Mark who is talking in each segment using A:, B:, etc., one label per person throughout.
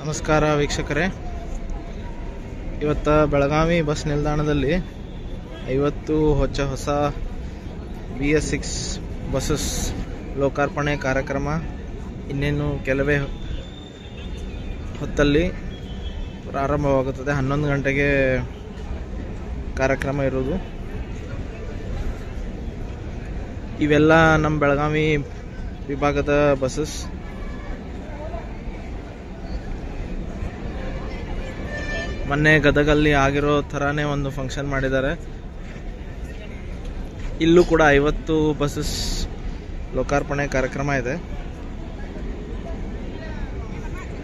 A: ನಮಸ್ಕಾರ ವೀಕ್ಷಕರೇ, ಇವತ್ತು ಬೆಳಗಾವಿ ಬಸ್ ನಿಲ್ದಾಣದಲ್ಲಿ 50 ಹೊಸ BS6 ಬಸ್ಸಸ್ ಲೋಕಾರ್ಪಣೆ ಕಾರ್ಯಕ್ರಮ ಇನ್ನೇನು ಕೆಲವೇ ಹೊತ್ತಲ್ಲಿ ಪ್ರಾರಂಭವಾಗುತ್ತದೆ. 11 ಗಂಟೆಗೆ ಕಾರ್ಯಕ್ರಮ ಇರುವುದು. ಇವೆಲ್ಲ ನಮ್ಮ ಬೆಳಗಾವಿ ವಿಭಾಗದ ಬಸ್ಸಸ್. ಮೊನ್ನೆ ಗದಗಲ್ಲಿ ಆಗಿರೋ ಥರನೇ ಒಂದು ಫಂಕ್ಷನ್ ಮಾಡಿದ್ದಾರೆ. ಇಲ್ಲೂ ಕೂಡ 50 ಬಸ್ಸಸ್ ಲೋಕಾರ್ಪಣೆ ಕಾರ್ಯಕ್ರಮ ಇದೆ.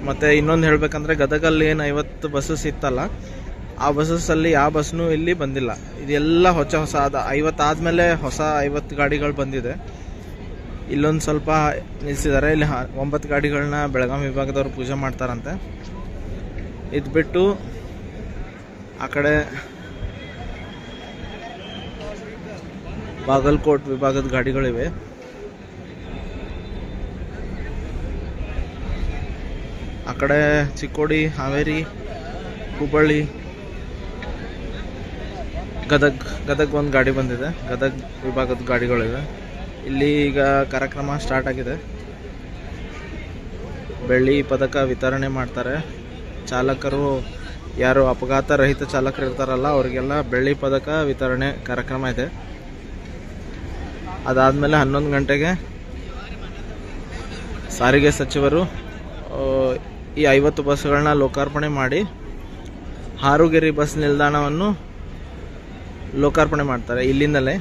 A: ಮತ್ತು ಇನ್ನೊಂದು ಹೇಳಬೇಕಂದ್ರೆ, ಗದಗಲ್ಲಿ ಏನು 50 ಬಸ್ಸಸ್ ಇತ್ತಲ್ಲ, ಆ ಬಸ್ಸಸ್ಸಲ್ಲಿ ಯಾವ ಬಸ್ನೂ ಇಲ್ಲಿ ಬಂದಿಲ್ಲ. ಇದೆಲ್ಲ ಹೊಸ 50 ಆದಮೇಲೆ ಹೊಸ 50 ಗಾಡಿಗಳು ಬಂದಿದೆ. ಇಲ್ಲೊಂದು ಸ್ವಲ್ಪ ನಿಲ್ಲಿಸಿದ್ದಾರೆ. ಇಲ್ಲಿ 9 ಗಾಡಿಗಳನ್ನ ಬೆಳಗಾವಿ ವಿಭಾಗದವರು ಪೂಜೆ ಮಾಡ್ತಾರಂತೆ. ಇದು ಬಿಟ್ಟು ಆ ಕಡೆ ಬಾಗಲಕೋಟ್ ವಿಭಾಗದ ಗಾಡಿಗಳಿವೆ. ಆ ಕಡೆ ಚಿಕ್ಕೋಡಿ, ಹಾವೇರಿ, ಹುಬ್ಬಳ್ಳಿ, ಗದಗ್ ಒಂದು ಗಾಡಿ ಬಂದಿದೆ. ಗದಗ್ ವಿಭಾಗದ ಗಾಡಿಗಳಿವೆ. ಇಲ್ಲಿ ಈಗ ಕಾರ್ಯಕ್ರಮ ಸ್ಟಾರ್ಟ್ ಆಗಿದೆ. ಬೆಳ್ಳಿ ಪದಕ ವಿತರಣೆ ಮಾಡ್ತಾರೆ. ಚಾಲಕರು, ಯಾರು ಅಪಘಾತ ರಹಿತ ಚಾಲಕರು ಇರ್ತಾರಲ್ಲ, ಅವರಿಗೆಲ್ಲ ಬೆಳ್ಳಿ ಪದಕ ವಿತರಣೆ ಕಾರ್ಯಕ್ರಮ ಇದೆ. ಅದಾದಮೇಲೆ 11 ಗಂಟೆಗೆ ಸಾರಿಗೆ ಸಚಿವರು ಈ 50 ಬಸ್ಗಳನ್ನ ಲೋಕಾರ್ಪಣೆ ಮಾಡಿ ಹಾರುಗೆರೆ ಬಸ್ ನಿಲ್ದಾಣವನ್ನು ಲೋಕಾರ್ಪಣೆ ಮಾಡ್ತಾರೆ. ಇಲ್ಲಿಂದಲೇ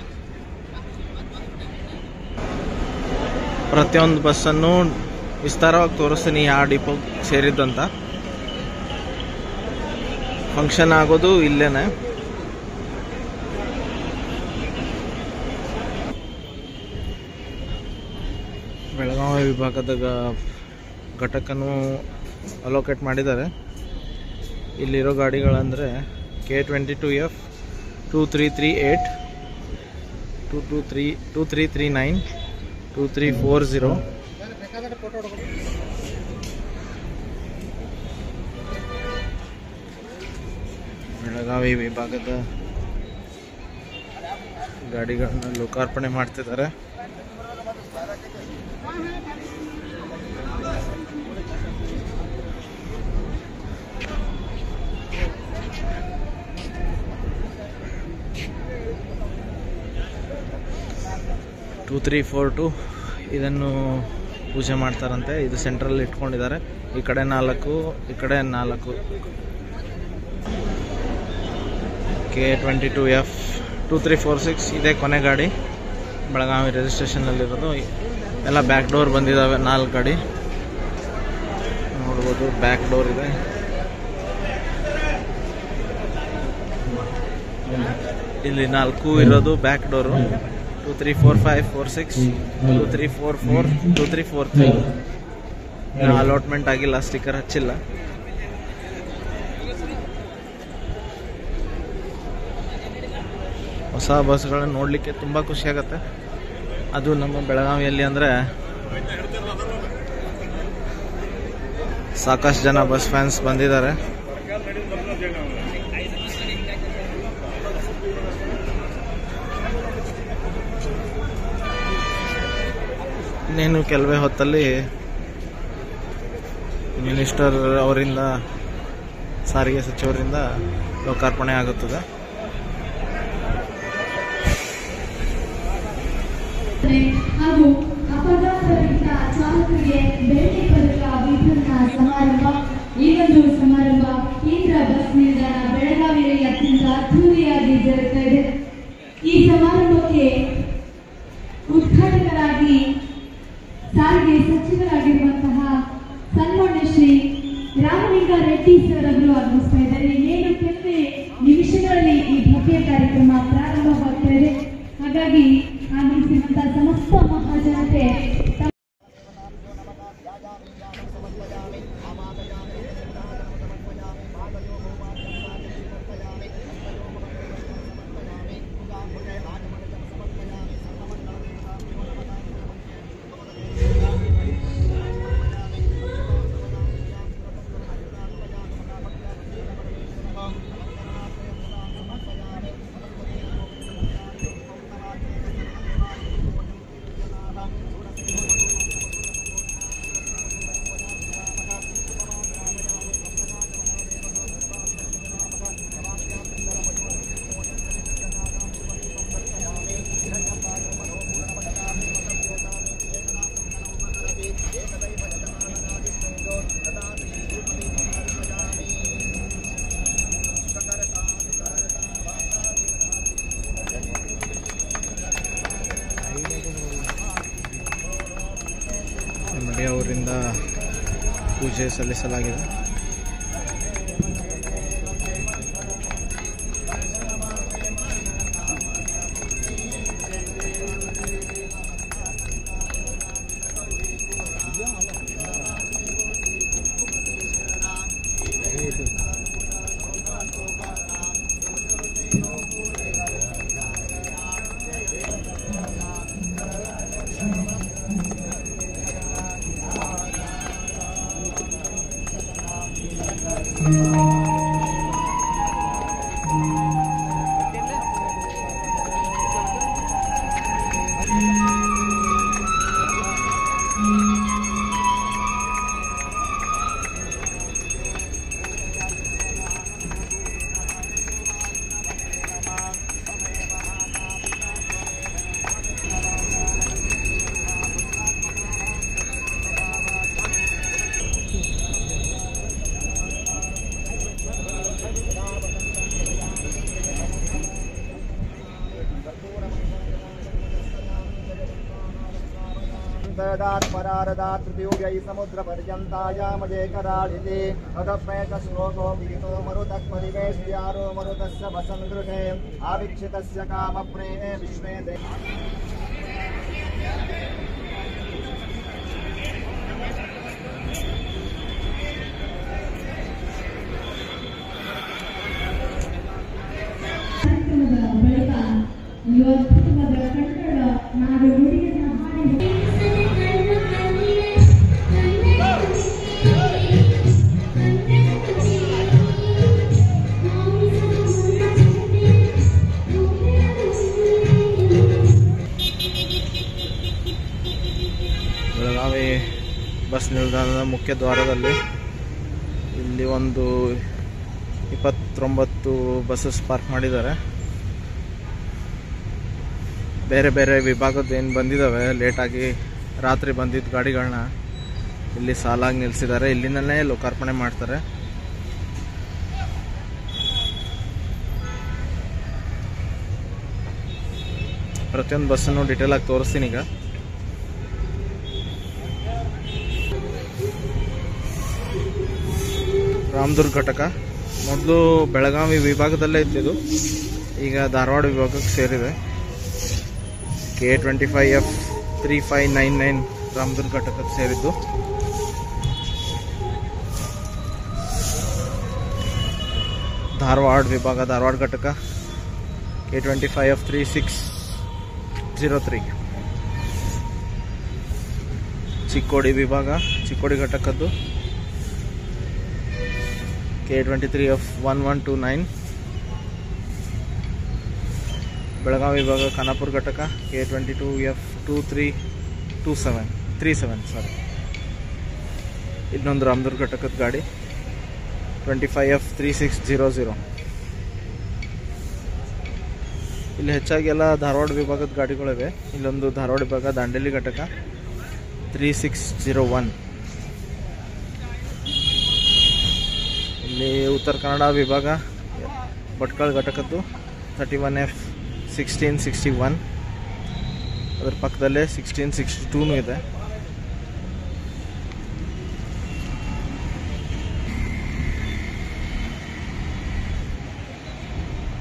A: ಪ್ರತಿಯೊಂದು ಬಸ್ಸನ್ನು ವಿಸ್ತಾರವಾಗಿ ತೋರಿಸ್ತೀನಿ ಯಾವ ಡಿಪೋ ಸೇರಿದ್ದಂತ. ಫಂಕ್ಷನ್ ಆಗೋದು ಇಲ್ಲೇನೆ. ಬೆಳಗಾವಿ ವಿಭಾಗದ ಘಟಕನು ಅಲೋಕೇಟ್ ಮಾಡಿದ್ದಾರೆ. ಇಲ್ಲಿರೋ ಗಾಡಿಗಳಂದರೆ K22F 2338, 2339, 2340. ಬೆಳಗಾವಿ ವಿಭಾಗದ ಗಾಡಿಗಳನ್ನ ಲೋಕಾರ್ಪಣೆ ಮಾಡ್ತಿದ್ದಾರೆ. ಟೂ 342 ಇದನ್ನು ಪೂಜೆ ಮಾಡ್ತಾರಂತೆ. ಇದು ಸೆಂಟ್ರಲ್ಲಿ ಇಟ್ಕೊಂಡಿದ್ದಾರೆ. ಈ ಕಡೆ 4, ಈ ಕಡೆ 4. K22F 2346 ಇದೇ ಕೊನೆ ಗಾಡಿ ಬೆಳಗಾವಿ ರಿಜಿಸ್ಟ್ರೇಷನ್ನಲ್ಲಿರೋದು. ಎಲ್ಲ ಬ್ಯಾಕ್ ಡೋರ್ ಬಂದಿದ್ದಾವೆ. 4 ಗಾಡಿ ನೋಡ್ಬೋದು, ಬ್ಯಾಕ್ ಡೋರ್ ಇದೆ. ಇಲ್ಲಿ 4 ಇರೋದು ಬ್ಯಾಕ್ ಡೋರು. 2345, 46, 2344, 2343 ಅಲಾಟ್ಮೆಂಟ್ ಆಗಿಲ್ಲ, ಸ್ಟಿಕ್ಕರ್ ಹಚ್ಚಿಲ್ಲ. ಹೊಸ ಬಸ್ಗಳನ್ನ ನೋಡಲಿಕ್ಕೆ ತುಂಬ ಖುಷಿಯಾಗತ್ತೆ. ಅದು ನಮ್ಮ ಬೆಳಗಾವಿಯಲ್ಲಿ ಅಂದರೆ ಸಾಕಷ್ಟು ಜನ ಬಸ್ ಫ್ಯಾನ್ಸ್ ಬಂದಿದ್ದಾರೆ. ಇನ್ನೇನು ಕೆಲವೇ ಹೊತ್ತಲ್ಲಿ ಮಿನಿಸ್ಟರ್ ಅವರಿಂದ, ಸಾರಿಗೆ ಸಚಿವರಿಂದ ಲೋಕಾರ್ಪಣೆ ಆಗುತ್ತದೆ.
B: ಹಾಗೂ ಅಪಘಾತರಹಿತ ಚಾಲಕರಿಗೆ ಬೆಳ್ಳಿ ಪದಕ ವಿತರಣಾ ಸಮಾರಂಭ. ಈ ಒಂದು ಸಮಾರಂಭ ಕೇಂದ್ರ ಬಸ್ ನಿಲ್ದಾಣ ಬೆಳಗಾವಿಯಲ್ಲಿ ಅತ್ಯಂತ ಅದ್ದೂರಿಯಾಗಿ ಜರುಗ್ತಾ ಇದೆ. ಈ ಸಮಾರಂಭಕ್ಕೆ ಉದ್ಘಾಟಕರಾಗಿ ಸಾರಿಗೆ ಸಚಿವರಾಗಿರುವಂತಹ ಸನ್ಮಾನ್ಯ ಶ್ರೀ ರಾಮಲಿಂಗಾರೆಡ್ಡಿ ಟಿ ಸರ್ ಅವರು ಆಗಮಿಸ್ತಾ ಇದ್ದಾರೆ. ಇನ್ನೇನು ಕೆಲವೇ ನಿಮಿಷಗಳಲ್ಲಿ ಈ ಭವ್ಯ ಕಾರ್ಯಕ್ರಮ ಪ್ರಾರಂಭವಾಗ್ತಾ ಇದೆ. ಹಾಗಾಗಿ ಆಗಮಿಸಿರುವಂತಹ ಸಮಸ್ತ ಮಹಾಜನತೆ
A: ಅವರಿಂದ ಪೂಜೆ ಸಲ್ಲಿಸಲಾಗಿದೆ.
C: परारदात् तृतीयोऽयि समुद्रपर्यन्तायामजे कराळिते अदप्येतश्लोको विहितो मरुतः परिवेश्यारो मरुतस्य वसङ्गृहे आवीक्षितस्य कामप्रेणे विश्वे
A: ಬೆಳಗಾವಿ ಬಸ್ ನಿಲ್ದಾಣದ ಮುಖ್ಯ ದ್ವಾರದಲ್ಲಿ ಇಲ್ಲಿ ಒಂದು 29 ಬಸ್ಸಸ್ ಪಾರ್ಕ್ ಮಾಡಿದ್ದಾರೆ. ಬೇರೆ ಬೇರೆ ವಿಭಾಗದ ಏನು ಬಂದಿದ್ದಾವೆ ಲೇಟಾಗಿ ರಾತ್ರಿ ಬಂದಿದ್ದ ಗಾಡಿಗಳನ್ನ ಇಲ್ಲಿ ಸಾಲಾಗಿ ನಿಲ್ಲಿಸಿದ್ದಾರೆ. ಇಲ್ಲಿಂದಲೇ ಲೋಕಾರ್ಪಣೆ ಮಾಡ್ತಾರೆ. ಪ್ರತಿಯೊಂದು ಬಸ್ಸನ್ನು ಡೀಟೇಲ್ ಆಗಿ ತೋರಿಸ್ತೀನಿ ಈಗ. ರಾಮದುರ್ಗ ಘಟಕ ಮೊದಲು ಬೆಳಗಾವಿ ವಿಭಾಗದಲ್ಲೇ ಇದ್ದಿದ್ದು, ಈಗ ಧಾರವಾಡ ವಿಭಾಗಕ್ಕೆ ಸೇರಿದೆ. K25F 3599 ರಾಮದುರ್ಗ ಘಟಕಕ್ಕೆ ಸೇರಿದ್ದು. ಧಾರವಾಡ ವಿಭಾಗ ಧಾರವಾಡ ಘಟಕ K25F 3603. ಚಿಕ್ಕೋಡಿ ವಿಭಾಗ ಚಿಕ್ಕೋಡಿ ಘಟಕದ್ದು K23F 1129. ಬೆಳಗಾವಿ ವಿಭಾಗ ಖಾನಾಪುರ ಘಟಕ K22F 2327 ಸಾರಿ. ಇನ್ನೊಂದು ರಾಮದುರ್ಗ ಘಟಕದ ಗಾಡಿ 25F 3600. ಇಲ್ಲಿ ಹೆಚ್ಚಾಗಿ ಎಲ್ಲ ಧಾರವಾಡ ವಿಭಾಗದ ಗಾಡಿಗಳಿವೆ. ಇಲ್ಲೊಂದು ಧಾರವಾಡ ವಿಭಾಗ ದಾಂಡೇಲಿ ಘಟಕ 3601. ಇಲ್ಲಿ ಉತ್ತರ ಕನ್ನಡ ವಿಭಾಗ ಭಟ್ಕಳ ಘಟಕದ್ದು 31F 1661. ಅದರ ಪಕ್ಕದಲ್ಲೇ 1662 ಇದೆ.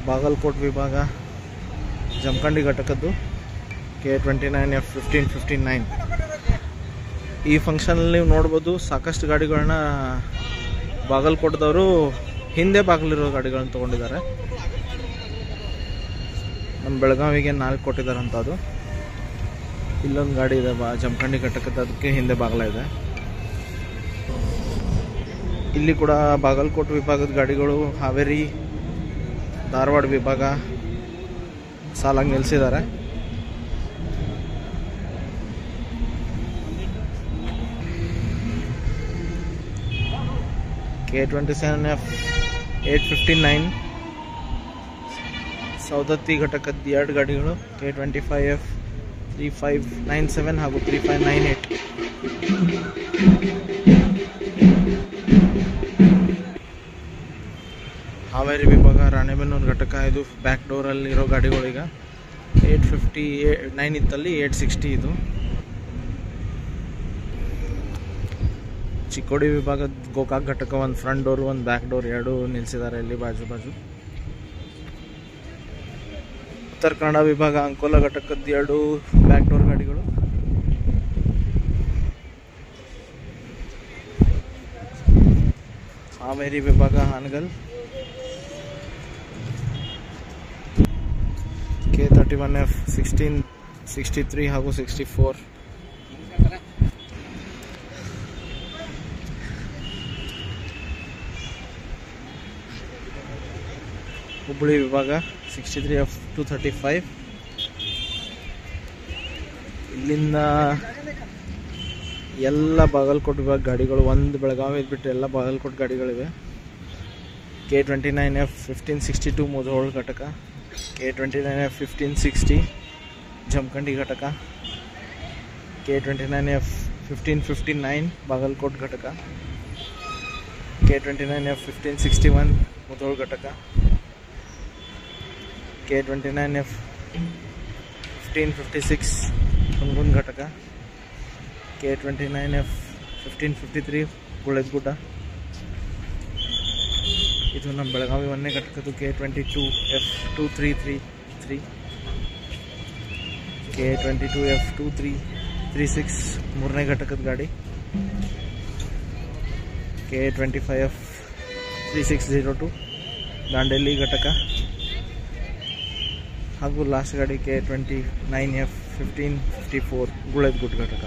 A: ಬಾಗಲಕೋಟ್ ವಿಭಾಗ ಜಮಖಂಡಿ ಘಟಕದ್ದು K29F1559. ಈ ಫಂಕ್ಷನಲ್ಲಿ ನೀವು ನೋಡ್ಬೋದು ಸಾಕಷ್ಟು ಗಾಡಿಗಳನ್ನ ಬಾಗಲಕೋಟದವರು ಹಿಂದೆ ಬಾಗಿಲಿರೋ ಗಾಡಿಗಳನ್ನ ತೊಗೊಂಡಿದ್ದಾರೆ. ನಮ್ಮ ಬೆಳಗಾವಿಗೆ 4 ಕೊಟ್ಟಿದ್ದಾರೆ ಅಂಥದ್ದು. ಇಲ್ಲೊಂದು ಗಾಡಿ ಇದೆ ಜಮಖಂಡಿ ಘಟಕದ, ಅದಕ್ಕೆ ಹಿಂದೆ ಬಾಗಿಲ ಇದೆ. ಇಲ್ಲಿ ಕೂಡ ಬಾಗಲಕೋಟ್ ವಿಭಾಗದ ಗಾಡಿಗಳು ಹಾವೇರಿ ಧಾರವಾಡ ವಿಭಾಗ ಸಾಲಾಗಿ ನಿಲ್ಲಿಸಿದ್ದಾರೆ. K27F859 ಸೌದತ್ತಿ ಘಟಕದ 2 ಗಾಡಿಗಳು K25F3597 ಹಾಗೂ 3598. ಹಾವೇರಿ ವಿಭಾಗ ರಾಣೆಬೆನ್ನೂರು ಘಟಕ, ಇದು ಬ್ಯಾಕ್ ಡೋರಲ್ಲಿ ಇರೋ ಗಾಡಿಗಳೀಗ 859 ಇತ್ತಲ್ಲಿ 860 ಇದು. ಚಿಕ್ಕೋಡಿ ವಿಭಾಗದ ಗೋಕಾಕ್ ಘಟಕ ಒಂದು ಫ್ರಂಟ್ ಡೋರು ಒಂದು ಬ್ಯಾಕ್ ಡೋರ್ 2 ನಿಲ್ಲಿಸಿದ್ದಾರೆ ಇಲ್ಲಿ ಬಾಜು. ಉತ್ತರ ಕನ್ನಡ ವಿಭಾಗ ಅಂಕೋಲ ಘಟಕದ 2 ಬ್ಯಾಕ್ ಡೋರ್ ಗಾಡಿಗಳು. ಹಾವೇರಿ ವಿಭಾಗ ಹಾನಗಲ್ K31F1663 ಹಾಗೂ 64. ಹುಬ್ಬಳ್ಳಿ ವಿಭಾಗ 63F235. ಇಲ್ಲಿಂದ ಎಲ್ಲ ಬಾಗಲಕೋಟ್ ವಿಭಾಗ ಗಾಡಿಗಳು, ಒಂದು ಬೆಳಗಾವಿ ಬಿಟ್ಟು ಎಲ್ಲ ಬಾಗಲಕೋಟ್ ಗಾಡಿಗಳಿವೆ. K29F1562 ಮುಧೋಳ ಘಟಕ, K29F1560 ಜಮಖಂಡಿ ಘಟಕ, K29F1559 ಬಾಗಲಕೋಟ್ ಘಟಕ, K29F1561 ಮುಧೋಳ ಘಟಕ, K29F1556 ಹುನಗುಂದ ಘಟಕ, K29F1553 ಗುಳೇದಗುಡ್ಡ. ಇದು ನಮ್ಮ ಬೆಳಗಾವಿ 1ನೇ ಘಟಕದ್ದು K22F2333, K22F2336 3ನೇ ಘಟಕದ ಗಾಡಿ, K25F3602 ದಾಂಡೇಲಿ ಘಟಕ, ಹಾಗೂ ಲಾಸ್ಟ್ ಗಾಡಿ K29F1554 ಗುಳೇದಗುಡ್ಡ ಘಟಕ.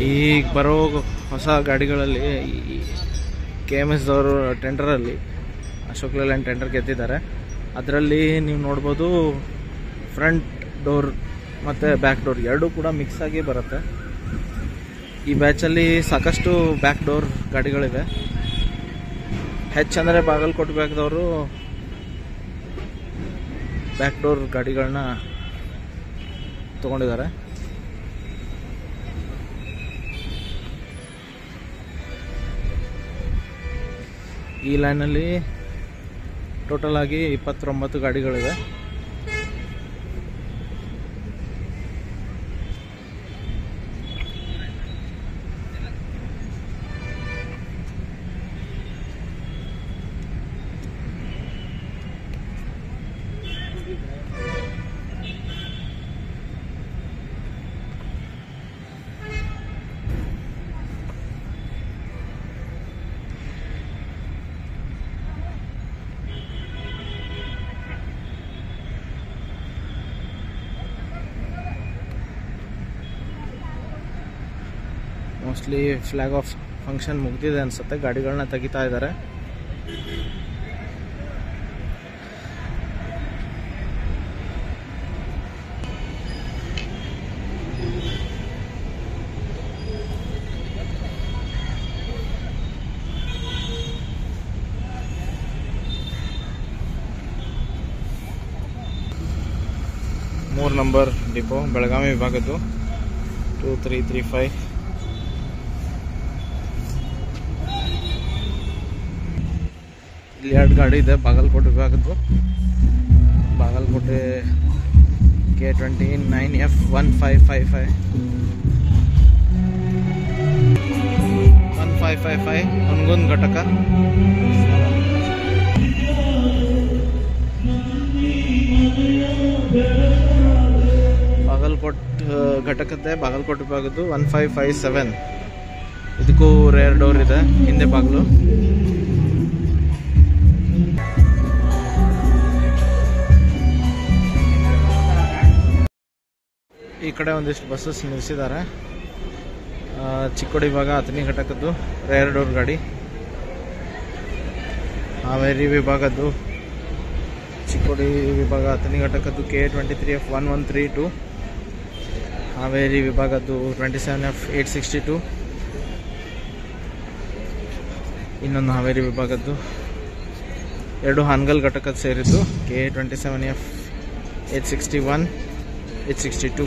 A: ಈಗ ಬರೋ ಹೊಸ ಗಾಡಿಗಳಲ್ಲಿ KMSದವರು ಟೆಂಡರಲ್ಲಿ ಅಶೋಕ್ ಲೇಲ್ಯಾಂಡ್ ಟೆಂಡರ್ ಗೆದ್ದಿದ್ದಾರೆ. ಅದರಲ್ಲಿ ನೀವು ನೋಡ್ಬೋದು ಫ್ರಂಟ್ ಡೋರ್ ಮತ್ತು ಬ್ಯಾಕ್ ಡೋರ್ 2 ಕೂಡ ಮಿಕ್ಸ್ ಆಗಿ ಬರುತ್ತೆ. ಈ ಬ್ಯಾಚಲ್ಲಿ ಸಾಕಷ್ಟು ಬ್ಯಾಕ್ ಡೋರ್ ಗಾಡಿಗಳಿವೆ. ಹೆಚ್ಚಂದರೆ ಬಾಗಲಕೋಟೆ ವಿಭಾಗದವರು ಬ್ಯಾಕ್ ಡೋರ್ ಗಾಡಿಗಳನ್ನ ತೊಗೊಂಡಿದ್ದಾರೆ. ಈ ಲೈನಲ್ಲಿ ಟೋಟಲ್ ಆಗಿ 29 ಗಾಡಿಗಳಿವೆ. ಮೋಸ್ಟ್ಲಿ ಫ್ಲಾಗ್ ಆಫ್ ಫಂಕ್ಷನ್ ಮುಗ್ದಿದೆ ಅನ್ಸುತ್ತೆ, ಗಾಡಿಗಳನ್ನ ತೆಗಿತಾ ಇದ್ದಾರೆ. ಮೂರು ನಂಬರ್ ಡಿಪೋ ಬೆಳಗಾವಿ ವಿಭಾಗದ್ದು 2335. ಇಲ್ಲಿ 2 ಗಾಡಿ ಇದೆ ಬಾಗಲಕೋಟೆ ವಿಭಾಗದ್ದು. ಬಾಗಲಕೋಟೆ K29F1555 ಹುನಗುಂದ ಘಟಕ. ಬಾಗಲಕೋಟೆ ಘಟಕದ ಬಾಗಲಕೋಟೆ ವಿಭಾಗದ್ದು 1557. ಇದಕ್ಕೂ ರೇರ್ ಡೋರ್ ಇದೆ, ಹಿಂದೆ ಬಾಗಿಲು. ಈ ಕಡೆ ಒಂದಿಷ್ಟು ಬಸ್ಸಸ್ ನಿಲ್ಲಿಸಿದ್ದಾರೆ. ಚಿಕ್ಕೋಡಿ ವಿಭಾಗ ಅಥಣಿ ಘಟಕದ್ದು ರೇರ್ ಡೋರ್ ಗಾಡಿ. ಹಾವೇರಿ ವಿಭಾಗದ್ದು ಚಿಕ್ಕೋಡಿ ವಿಭಾಗ ಅಥಣಿ ಘಟಕದ್ದು K23F1132. ಹಾವೇರಿ ವಿಭಾಗದ್ದು 27F862. ಇನ್ನೊಂದು ಹಾವೇರಿ ವಿಭಾಗದ್ದು 2 ಹಾನಗಲ್ ಘಟಕದ ಸೇರಿದ್ದು K27F861 862.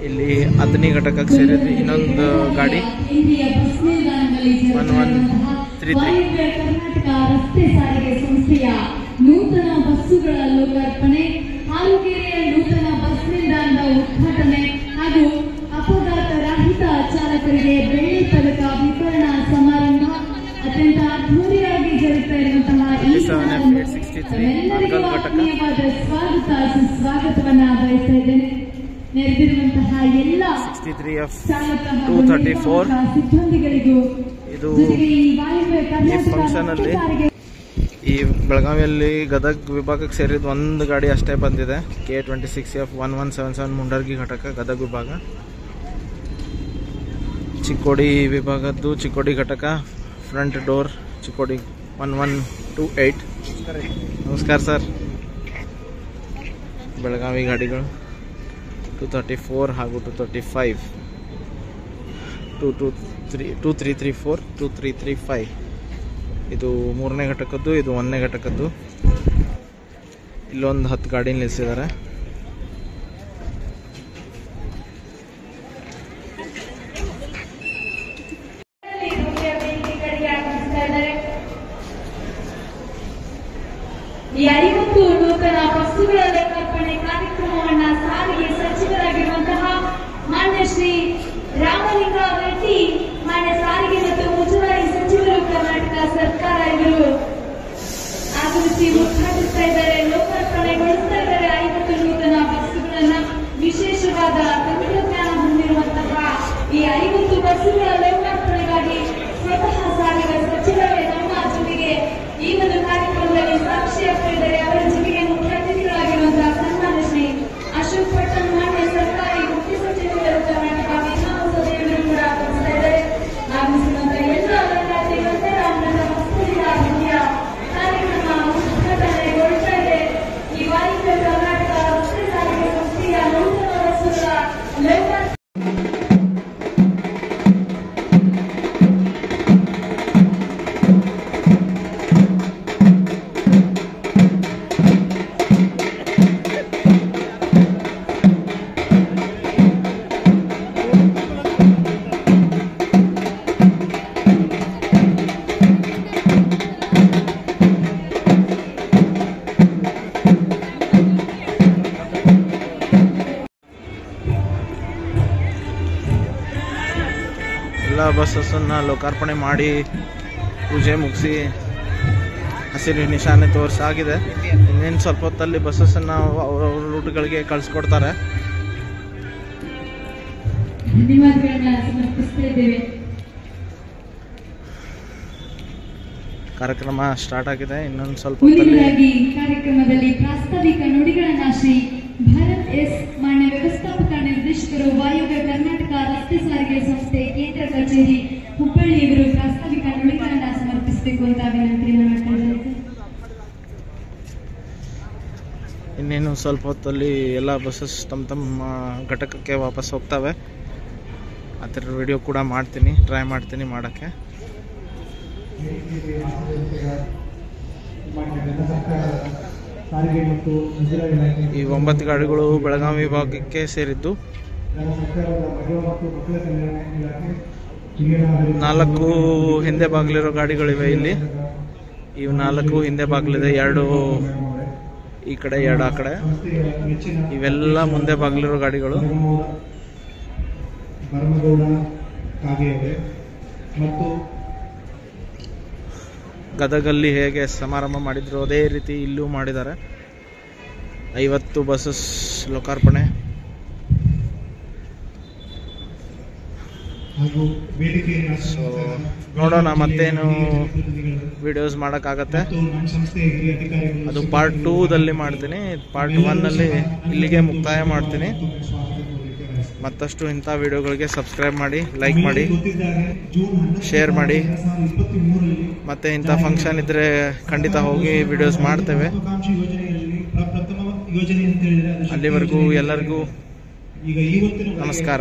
A: ಇಲ್ಲಿ ಅಥಣಿ ಘಟಕಕ್ಕೆ ಸೇರಿದ್ದು ಇನ್ನೊಂದು ಗಾಡಿ 1133.
B: ಕರ್ನಾಟಕ ರಸ್ತೆ ಸಾರಿಗೆ ಸಂಸ್ಥೆಯ ನೂತನ ಬಸ್ಸುಗಳ ಲೋಕಾರ್ಪಣೆ, ಹಾಲುಕೆರೆಯ ನೂತನ ಬಸ್ ನಿಲ್ದಾಣದ ಉದ್ಘಾಟನೆ ಹಾಗೂ ಅಪಘಾತ ರಹಿತ ಚಾಲಕರಿಗೆ ಬೆಳ್ಳಿ ಪದಕ ವಿತರಣಾ ಸಮಾರಂಭ ಅತ್ಯಂತ ಅದ್ಧೂರಿಯಾಗಿ ಜರುಗ್ತಾ ಇರುವಂತಹ ಈ ಆತ್ಮೀಯವಾದ ಸ್ವಾಗತ ಸುಸ್ವಾಗತವನ್ನ ಬಯಸ್ತಾ ಇದ್ದೇನೆ. ನೆರೆದಿರುವಂತಹ ಎಲ್ಲ ಸಿಬ್ಬಂದಿಗಳಿಗೂ
A: ಇದು ಈ ಫಂಕ್ಷನ್ ಅಲ್ಲಿ ಈ ಬೆಳಗಾವಿಯಲ್ಲಿ ಗದಗ ವಿಭಾಗಕ್ಕೆ ಸೇರಿದ ಒಂದು ಗಾಡಿ ಅಷ್ಟೇ ಬಂದಿದೆ. K26F1177 ಮುಂಡರ್ಗಿ ಘಟಕ ಗದಗ ವಿಭಾಗ. ಚಿಕ್ಕೋಡಿ ವಿಭಾಗದ್ದು ಚಿಕ್ಕೋಡಿ ಘಟಕ ಫ್ರಂಟ್ ಡೋರ್ ಚಿಕ್ಕೋಡಿ 1128. ನಮಸ್ಕಾರ ಸರ್. ಬೆಳಗಾವಿ ಗಾಡಿಗಳು 234 ಹಾಗೂ 235, 2334, 2335. ಇದು 3ನೇ ಘಟಕದ್ದು, ಇದು 1ನೇ ಘಟಕದ್ದು. ಇಲ್ಲೊಂದು 10 ಗಾಡಿ ನಿಲ್ಲಿಸಿದ್ದಾರೆ.
B: ಈ 50 ನೂತನ ಬಸ್ಸುಗಳ ಲೋಕಾರ್ಪಣೆ ಕಾರ್ಯಕ್ರಮವನ್ನ ಸಾರಿಗೆ ಸಚಿವರಾಗಿರುವಂತಹ ಮಾನ್ಯ ಶ್ರೀ ರಾಮಲಿಂಗ ರೆಡ್ಡಿ, ಮಾನ್ಯ ಸಾರಿಗೆ ಮತ್ತು ಮುಜರಾಯಿ ಸಚಿವರು, ಕರ್ನಾಟಕ ಸರ್ಕಾರ ಇವರು ಆಗಮಿಸಿ ಉದ್ಘಾಟಿಸ್ತಾ ಇದ್ದಾರೆ, ಲೋಕಾರ್ಪಣೆಗೊಳಿಸ್ತಾ ಇದ್ದಾರೆ. 50 ನೂತನ ಬಸ್ಸುಗಳನ್ನ ವಿಶೇಷವಾದ ತಂತ್ರಜ್ಞಾನ ಹೊಂದಿರುವಂತಹ ಈ 50 ಬಸ್ಸುಗಳ ಲೋಕಾರ್ಪಣೆಗಾಗಿ ಸ್ವತಃ ಸಾರಿಗೆ ಸಚಿವರೇ ನಮ್ಮ ಜೊತೆಗೆ ಈ ಒಂದು ಕಾರ್ಯಕ್ರಮದಲ್ಲಿ ಸಾಕ್ಷಿಯಾಗ್ತಿದ್ದಾರೆ. ಅವರ ಜೊತೆಗೆ ಮುಖ್ಯ ಅತಿಥಿಗಳಾಗಿರುವಂತಹ ಸನ್ಮಾನ್ಯ ಶ್ರೀ ಅಶೋಕ್ ಪಟ್ಟಣ್, ಮಾನ್ಯ ಸರ್ಕಾರಿ ಮುಖ್ಯ ಸಚಿವರು, ಕರ್ನಾಟಕ ವಿಧಾನಸಭೆಯವರು ಕೂಡ ಆಗಮಿಸ್ತಾ ಇದ್ದಾರೆ. ಆಗಮಿಸಿರುವಂತಹ ಎಲ್ಲ ವಿದ್ಯಾರ್ಥಿಗಳ ಕಾರ್ಯಕ್ರಮ ಉದ್ಘಾಟನೆಗೊಳ್ತಾ ಇದೆ. ಈ ವಾಣಿಜ್ಯ ಕರ್ನಾಟಕ ರಸ್ತೆ ಸಾರಿಗೆ ಸಂಸ್ಥೆಯ ನೂತನ ಬಸ್ಸುಗಳ ಲೋಕಾರ್ಪಣೆ
A: ಎಲ್ಲ ಬಸ್ಸನ್ನು ಲೋಕಾರ್ಪಣೆ ಮಾಡಿ ಪೂಜೆ ಮುಗಿಸಿ ಹಸಿರು ನಿಶಾನೆ ತೋರಿಸಾಗಿದೆ. ಇನ್ನೇನು ಸ್ವಲ್ಪ ಹೊತ್ತಲ್ಲಿ ಬಸ್ಸನ್ನು ಅವ್ರ ರೂಟ್ಗಳಿಗೆ ಕಳಿಸ್ಕೊಡ್ತಾರೆ.
B: ಧನ್ಯವಾದಗಳನ್ನ ಸಮರ್ಪಿಸ್ತಾ ಇದ್ದೇವೆ.
A: ಕಾರ್ಯಕ್ರಮ ಸ್ಟಾರ್ಟ್ ಆಗಿದೆ. ಇನ್ನೊಂದು ಸ್ವಲ್ಪ
B: ಮುಂದಿನದಾಗಿ ಕಾರ್ಯಕ್ರಮದಲ್ಲಿ ಪ್ರಾಸ್ತಾವಿಕ ನುಡಿಗಳನ್ನ ಶ್ರೀ ಭರತ್ ಎಸ್, ಮಾನ್ಯ ವ್ಯವಸ್ಥಾಪಕ ನಿರ್ದೇಶಕರು, ವಾಯುವ್ಯ ಕರ್ನಾಟಕ ರಸ್ತೆ ಸಾರಿಗೆ ಸಂಸ್ಥೆ ಕೇಂದ್ರ ಕಚೇರಿ ಹುಬ್ಬಳ್ಳಿ, ಇವರು ಪ್ರಾಸ್ತಾವಿಕ ನುಡಿಗಳನ್ನ ಸಮರ್ಪಿಸಬೇಕು ಅಂತ ವಿನಂತಿಯನ್ನು ಮಾಡ್ತಾ ಇದ್ದಾರೆ.
A: ಇನ್ನೇನು ಸ್ವಲ್ಪ ಹೊತ್ತಲ್ಲಿ ಎಲ್ಲ ಬಸ್ಸಸ್ ತಮ್ಮ ಘಟಕಕ್ಕೆ ವಾಪಸ್ ಹೋಗ್ತವೆ. ಅದರ ವಿಡಿಯೋ ಕೂಡ ಮಾಡ್ತೀನಿ, ಟ್ರೈ ಮಾಡ್ತೀನಿ ಮಾಡೋಕ್ಕೆ. ಈ 9 ಗಾಡಿಗಳು ಬೆಳಗಾವಿ ವಿಭಾಗಕ್ಕೆ ಸೇರಿದ್ದು. 4 ಹಿಂದೆ ಬಾಗಿಲಿರೋ ಗಾಡಿಗಳಿವೆ ಇಲ್ಲಿ. ಇವು 4 ಹಿಂದೆ ಬಾಗಿಲಿದೆ, 2 ಈ ಕಡೆ 2 ಆ ಕಡೆ. ಇವೆಲ್ಲ ಮುಂದೆ ಬಾಗಿಲಿರೋ ಗಾಡಿಗಳು. ಗದಗಲ್ಲಿ ಹೇಗೆ ಸಮಾರಂಭ ಮಾಡಿದ್ರು ಅದೇ ರೀತಿ ಇಲ್ಲೂ ಮಾಡಿದ್ದಾರೆ. 50 ಬಸ್ಸಸ್ ಲೋಕಾರ್ಪಣೆ. ಸೊ ನೋಡೋಣ ಮತ್ತೇನು ವಿಡಿಯೋಸ್ ಮಾಡೋಕ್ಕಾಗತ್ತೆ. ಅದು ಪಾರ್ಟ್ 2ದಲ್ಲಿ ಮಾಡ್ತೀನಿ. ಪಾರ್ಟ್ 1ನಲ್ಲಿ ಇಲ್ಲಿಗೆ ಮುಕ್ತಾಯ ಮಾಡ್ತೀನಿ. ಮತ್ತಷ್ಟು ಇಂಥ ವಿಡಿಯೋಗಳಿಗೆ ಸಬ್ಸ್ಕ್ರೈಬ್ ಮಾಡಿ, ಲೈಕ್ ಮಾಡಿ, ಶೇರ್ ಮಾಡಿ. ಮತ್ತು ಇಂಥ ಫಂಕ್ಷನ್ ಇದ್ದರೆ ಖಂಡಿತ ಹೋಗಿ ವಿಡಿಯೋಸ್ ಮಾಡ್ತೇವೆ. ಅಲ್ಲಿವರೆಗೂ ಎಲ್ಲರಿಗೂ ನಮಸ್ಕಾರ.